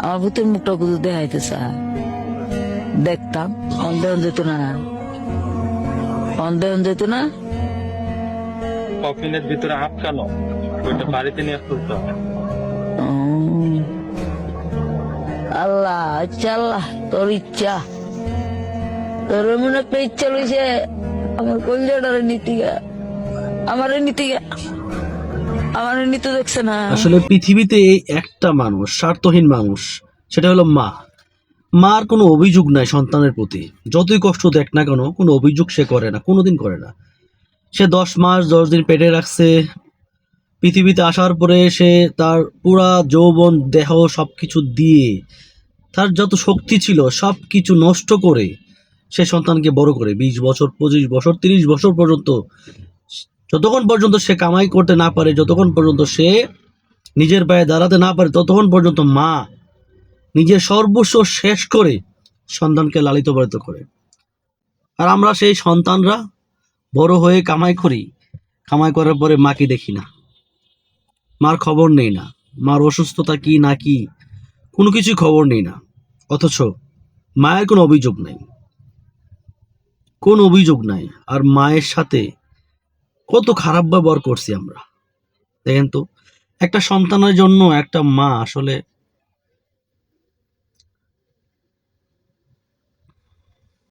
আমার ভূতের মুখটা কুদু দেখাইতে চায়, দেখতাম। সন্দেহ যেত না, সন্দেহ যেত না। কফিনের ভিতরে আটকানো, ওইটা বাড়িতে নিয়ে খুলতে হবে। উম, আল্লাহ, আচ্ছা আল্লাহ, তোর ইচ্ছা, তোর এমন একটা ইচ্ছা লইছে আমার কলজাটারে নীতিগা, আমার নীতিগা, আমার নীতি দেখছে না। আসলে পৃথিবীতে এই একটা মানুষ, স্বার্থহীন মানুষ, সেটা হলো মা। মার কোনো অভিযোগ নাই সন্তানের প্রতি, যতই কষ্ট দেখ না কেন কোনো অভিযোগ সে করে না, কোনোদিন করে না। সে 10 মাস 10 দিন পেটে রাখছে, পৃথিবীতে আসার পরে সে তার পুরা যৌবন দেহ সবকিছু দিয়ে, তার যত শক্তি ছিল সব কিছু নষ্ট করে সে সন্তানকে বড় করে 20 বছর 25 বছর 30 বছর পর্যন্ত, যতক্ষণ পর্যন্ত সে কামাই করতে না পারে, যতক্ষণ পর্যন্ত সে নিজের পায়ে দাঁড়াতে না পারে, ততক্ষণ পর্যন্ত মা নিজের সর্বস্ব শেষ করে সন্তানকে লালিত পালিত করে। আর আমরা সেই সন্তানরা বড় হয়ে কামাই করি, কামাই করার পরে মাকে দেখি না, মার খবর নেই না, মার অসুস্থতা কি না কি কোনো কিছুই খবর নেই না। অথচ মায়ের কোনো অভিযোগ নাই, কোন অভিযোগ নাই। আর মায়ের সাথে কত খারাপ ব্যবহার করছি আমরা, দেখেন তো। একটা সন্তানের জন্য একটা মা আসলে